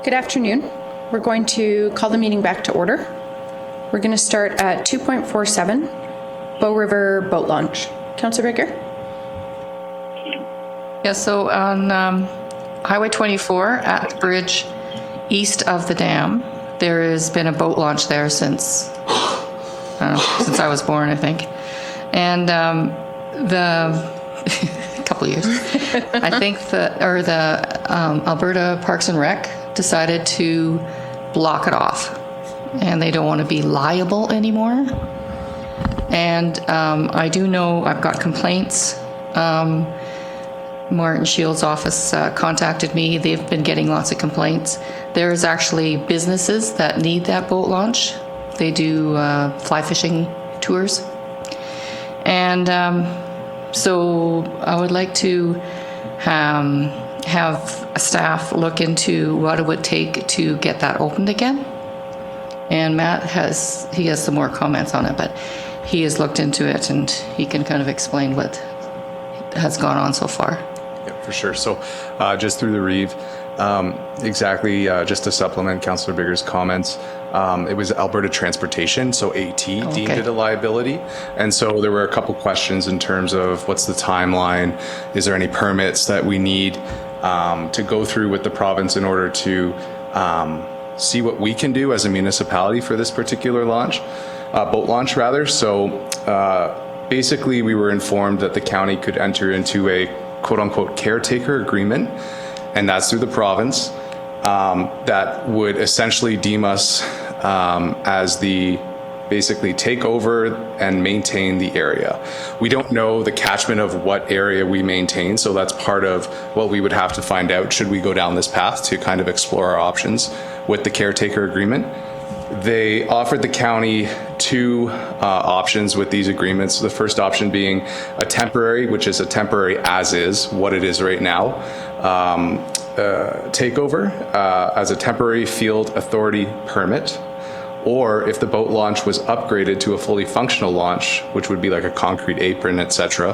Good afternoon. We're going to call the meeting back to order. We're going to start at 2.47, Bow River Boat Launch. Councillor Baker? Yeah, so on Highway 24 at the bridge east of the dam, there has been a boat launch there since I was born, I think. And a couple of years. I think the Alberta Parks and Rec decided to block it off, and they don't want to be liable anymore. And I do know I've got complaints. Martin Shields' office contacted me. They've been getting lots of complaints. There's actually businesses that need that boat launch. They do fly fishing tours. And so I would like to have staff look into what it would take to get that opened again. And Matt has some more comments on it, but he has looked into it and he can kind of explain what has gone on so far. Yeah, for sure. So just through the Reeve, exactly, just to supplement Councillor Bigger's comments, it was Alberta Transportation, so AT, deemed it a liability. And so there were a couple questions in terms of what's the timeline, is there any permits that we need to go through with the province in order to see what we can do as a municipality for this particular launch, boat launch rather. So basically we were informed that the county could enter into a quote unquote caretaker agreement, and that's through the province, that would essentially deem us as the basically take over and maintain the area. We don't know the catchment of what area we maintain, so that's part of what we would have to find out should we go down this path to kind of explore our options with the caretaker agreement. They offered the county two options with these agreements. The first option being a temporary, which is a temporary as is, what it is right now, takeover as a temporary field authority permit, or if the boat launch was upgraded to a fully functional launch, which would be like a concrete apron, etc.,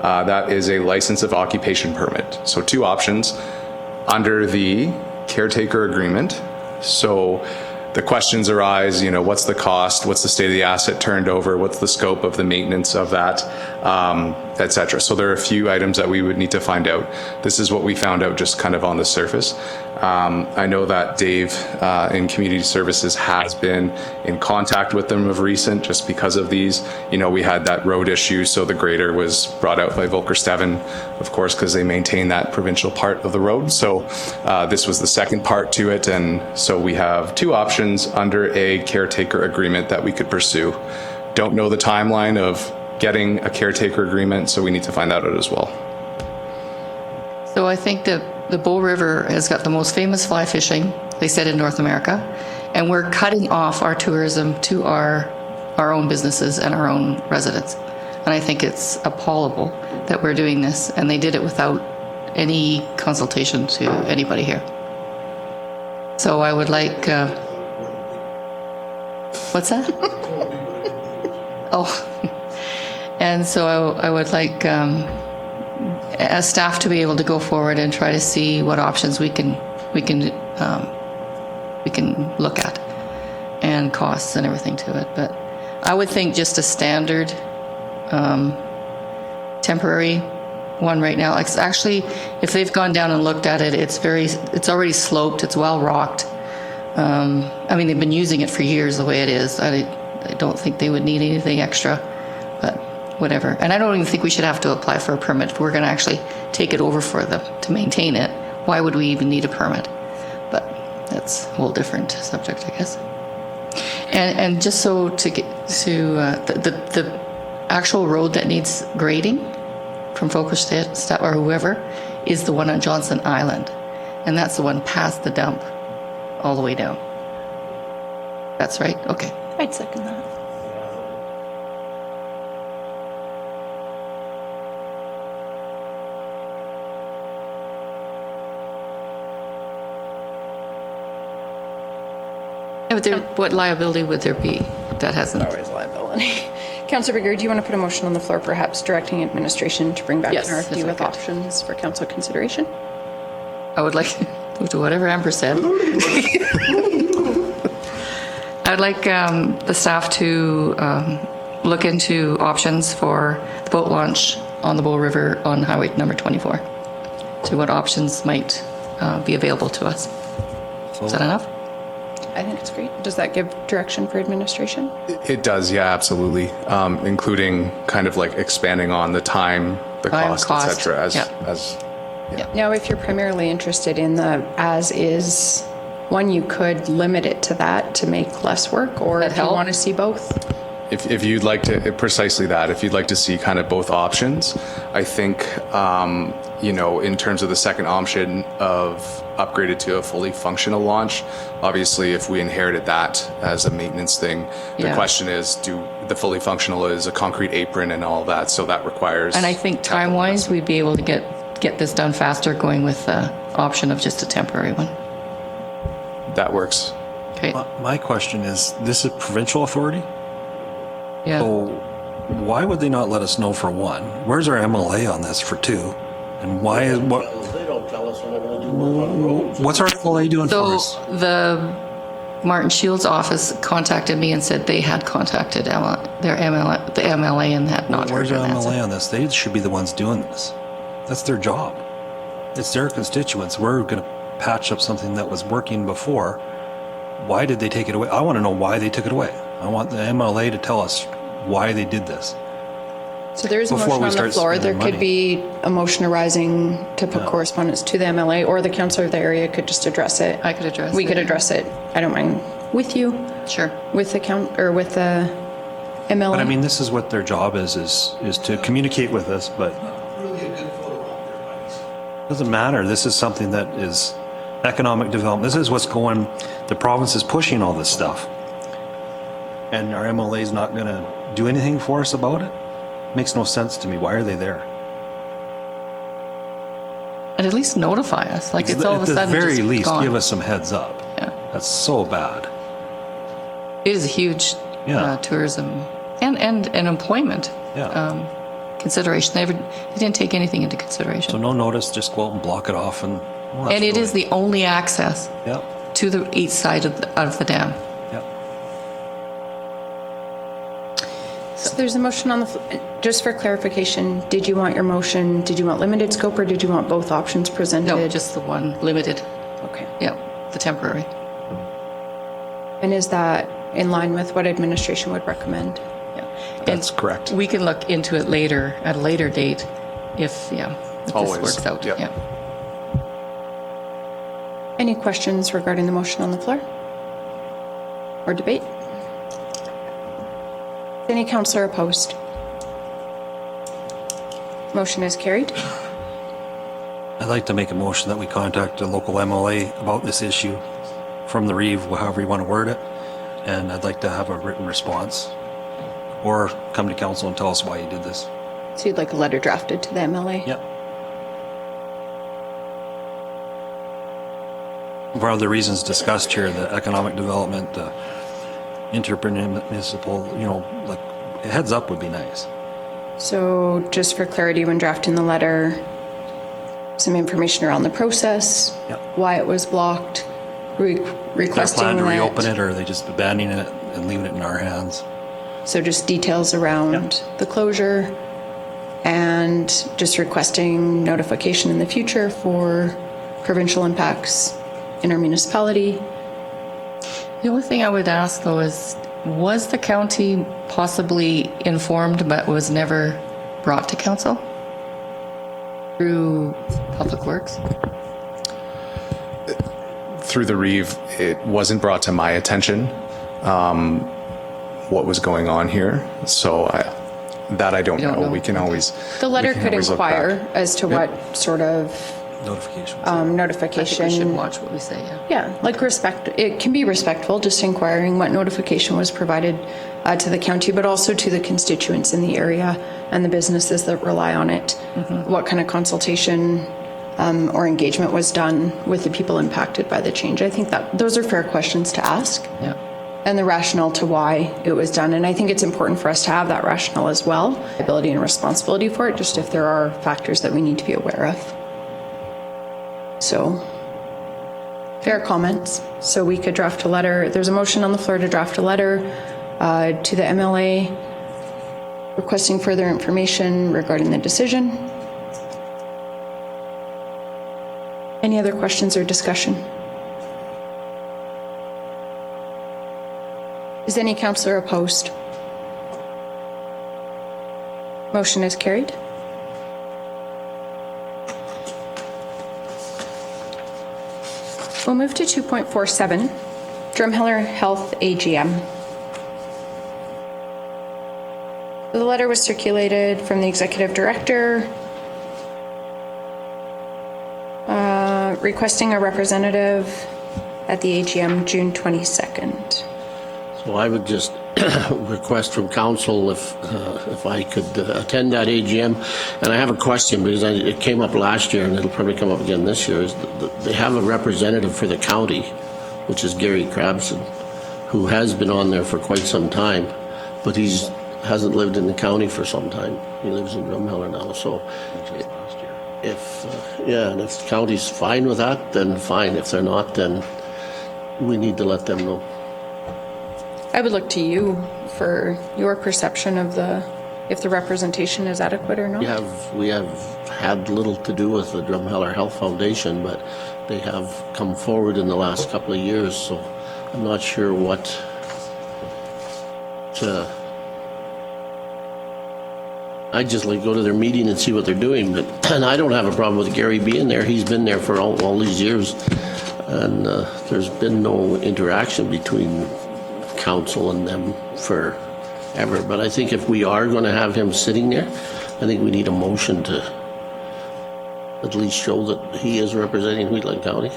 that is a license of occupation permit. So two options under the caretaker agreement. So the questions arise, you know, what's the cost? What's the state of the asset turned over? What's the scope of the maintenance of that, etc. So there are a few items that we would need to find out. This is what we found out just kind of on the surface. I know that Dave in Community Services has been in contact with them of recent just because of these. You know, we had that road issue, so the grader was brought out by Volker Steven, of course, because they maintain that provincial part of the road. So this was the second part to it, and so we have two options under a caretaker agreement that we could pursue. Don't know the timeline of getting a caretaker agreement, so we need to find that out as well. So I think that the Bow River has got the most famous fly fishing, they said, in North America, and we're cutting off our tourism to our own businesses and our own residents. And I think it's appallable that we're doing this, and they did it without any consultation to anybody here. So I would like, what's that? Oh, and so I would like as staff to be able to go forward and try to see what options we can look at, and costs and everything to it. But I would think just a standard temporary one right now. Like, actually, if they've gone down and looked at it, it's already sloped, it's well rocked. I mean, they've been using it for years the way it is. I don't think they would need anything extra, but whatever. And I don't even think we should have to apply for a permit. If we're going to actually take it over for them to maintain it, why would we even need a permit? But that's a whole different subject, I guess. And just so to get to the actual road that needs grading from Focus or whoever is the one on Johnson Island, and that's the one past the dump all the way down. That's right? Okay. I'd second that. What liability would there be that hasn't? Always liability. Councillor Bigger, do you want to put a motion on the floor, perhaps directing administration to bring back an RFP with options for council consideration? I would like We'll do whatever Amber said. I'd like the staff to look into options for the boat launch on the Bow River on Highway number 24. See what options might be available to us. Is that enough? I think it's great. Does that give direction for administration? It does, yeah, absolutely. Including kind of like expanding on the time, the cost, et cetera, as Now, if you're primarily interested in the as-is one, you could limit it to that to make less work, or That if you help? want to see both. If you'd like to, precisely that, if you'd like to see kind of both options, I think, in terms of the second option of upgraded to a fully functional launch, obviously if we inherited that as a maintenance thing, the Yeah. question is, the fully functional is a concrete apron and all that, so that requires. And I think time-wise, we'd be able to get this done faster going with the option of just a temporary one. That works. Okay. My question is, this is provincial authority? Yeah. So why would they not let us know for one? Where's our MLA on this for two? And why is what? They don't tell us when they're going to do work on roads. What's our MLA doing for So us? the Martin Shields office contacted me and said they had contacted the MLA and had not Where's heard our an answer. MLA on this? They should be the ones doing this. That's their job. It's their constituents. We're going to patch up something that was working before. Why did they take it away? I want to know why they took it away. I want the MLA to tell us why they did this. So there is a Before motion we on the start floor. There spending could be a motion arising to put correspondence to the MLA, or the councillor of the area could just address it. I could address We it. could address it. I don't mind. With you, Sure. with the with the MLA. But I mean, this is what their job is to communicate with us, but it doesn't matter. This is something that is economic development. This is what's going, the province is pushing all this stuff. And our MLA is not going to do anything for us about it? Makes no sense to me. Why are they there? And at least notify us. Like it's all of a sudden At the very just least, gone. give us some heads up. Yeah. That's so bad. It is a huge Yeah. tourism and employment Yeah. consideration. They didn't take anything into consideration. So no notice, just go out and block it off and. well, that's And it really- is the only access Yep, to the east side of the dam. yep. So there's a motion on the, just for clarification, did you want limited scope, or did you want both options presented? No, just the one limited. Okay. Yeah, the temporary. And is that in line with what administration would recommend? Yeah. That's And correct. We can look into it later, at a later date, if Always. this works out. Yep. Yeah. Any questions regarding the motion on the floor? Or debate? Any councillor opposed? Motion is carried. I'd like to make a motion that we contact the local MLA about this issue from the Reeve, however you want to word it. And I'd like to have a written response. Or come to council and tell us why you did this. So you'd like a letter drafted to the MLA? Yep. For other reasons discussed here, the economic development, the intermunicipal, like a heads up would be nice. So just for clarity, when drafting the letter, some information around the process, Yep. why it was blocked, Their requesting plan to that. reopen it, or are they just abandoning it and leaving it in our hands? So just details around the closure, and just requesting notification in the future for provincial impacts in our municipality. The only thing I would ask though is, was the county possibly informed but was never brought to council through Public Works? Through the Reeve, it wasn't brought to my attention what was going on here. So I don't You don't know. know? We can always. The letter we can could always look inquire back. as to what sort of Notifications. I think we should notification. watch what we say, yeah. Yeah, like respect, it can be respectful, just inquiring what notification was provided to the county, but also to the constituents in the area and the businesses that rely on it. What kind of consultation or engagement was done with the people impacted by the change? I think that those are fair questions to ask. Yeah. And the rationale to why it was done. And I think it's important for us to have that rationale as well, ability and responsibility for it, just if there are factors that we need to be aware of. So fair comments. So we could draft a letter. There's a motion on the floor to draft a letter to the MLA requesting further information regarding the decision. Any other questions or discussion? Is any councillor opposed? Motion is carried. We'll move to 2.47, Drumheller Health AGM. The letter was circulated from the executive director requesting a representative at the AGM June 22nd. So I would just request from council if I could attend that AGM. And I have a question because it came up last year and it'll probably come up again this year. Is they have a representative for the county, which is Gary Crabson, who has been on there for quite some time, but hasn't lived in the county for some time. He lives in Drumheller now. So if and if the county's fine with that, then fine. If they're not, then we need to let them know. I would look to you for your perception of if the representation is adequate or not. We have had little to do with the Drumheller Health Foundation, but they have come forward in the last couple of years, so I'm not sure what to... I'd just like to go to their meeting and see what they're doing, and I don't have a problem with Gary being there. He's been there for all these years, and there's been no interaction between council and them forever. But I think if we are going to have him sitting there, I think we need a motion to at least show that he is representing Wheatland County.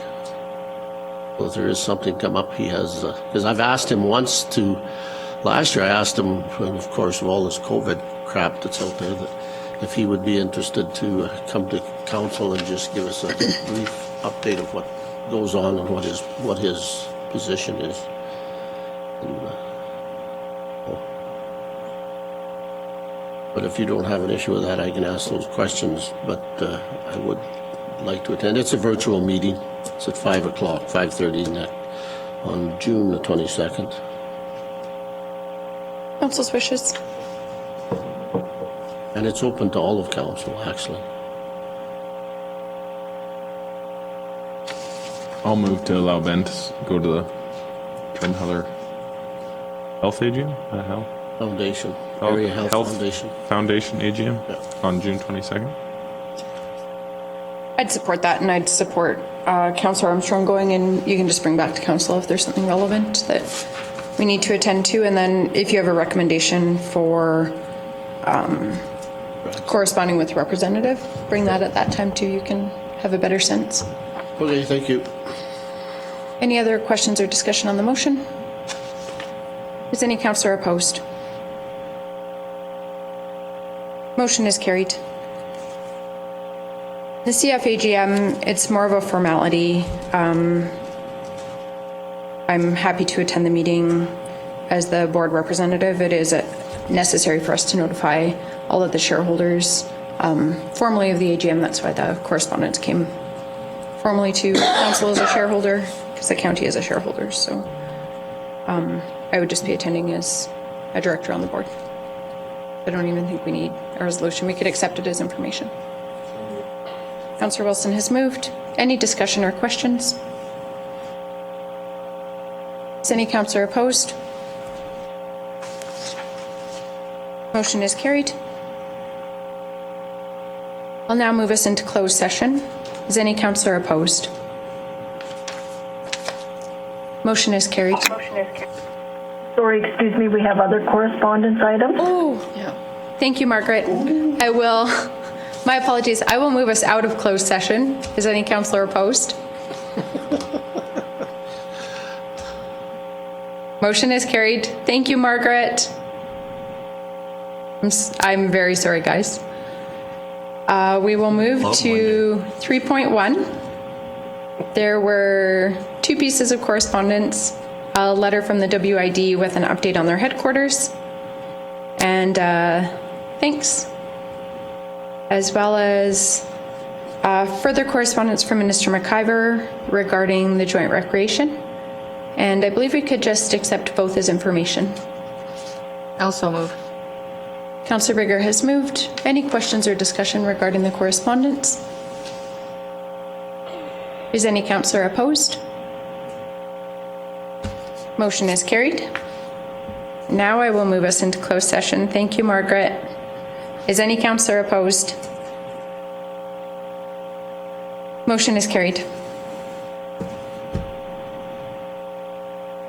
So if there is something come up, he has, because I've asked him once last year I asked him, and of course with all this COVID crap that's out there, that if he would be interested to come to council and just give us a brief update of what goes on and what his position is. But if you don't have an issue with that, I can ask those questions. But I would like to attend. It's a virtual meeting. It's at 5 o'clock, 5:30 on June the 22nd. Council's wishes. And it's open to all of council, actually. I'll move to allow Ben to go to the Drumheller Health AGM? Foundation. Area Health Foundation. Foundation AGM Yeah. on June 22nd. I'd support that, and I'd support Councillor Armstrong going, and you can just bring back to council if there's something relevant that we need to attend to. And then if you have a recommendation for corresponding with representative, bring that at that time too. You can have a better sense. Okay, thank you. Any other questions or discussion on the motion? Is any councillor opposed? Motion is carried. The CFAGM, it's more of a formality. I'm happy to attend the meeting as the board representative. It is necessary for us to notify all of the shareholders formally of the AGM. That's why the correspondence came formally to council as a shareholder, because the county is a shareholder. So I would just be attending as a director on the board. I don't even think we need a resolution. We could accept it as information. Councillor Wilson has moved. Any discussion or questions? Is any councillor opposed? Motion is carried. I'll now move us into closed session. Is any councillor opposed? Motion is carried. Sorry, excuse me, we have other correspondence items. Oh, yeah. Thank you, Margaret. I will, my apologies, I will move us out of closed session. Is any councillor opposed? Motion is carried. Thank you, Margaret. I'm very sorry, guys. We will move to 3.1. There were two pieces of correspondence, a letter from the WID with an update on their headquarters, and thanks, as well as Further correspondence from Minister McIver regarding the joint recreation. And I believe we could just accept both as information. Also move. Councillor Bigger has moved. Any questions or discussion regarding the correspondence? Is any councillor opposed? Motion is carried. Now I will move us into closed session. Thank you, Margaret. Is any councillor opposed? Motion is carried.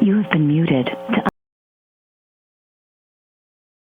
You have been muted. To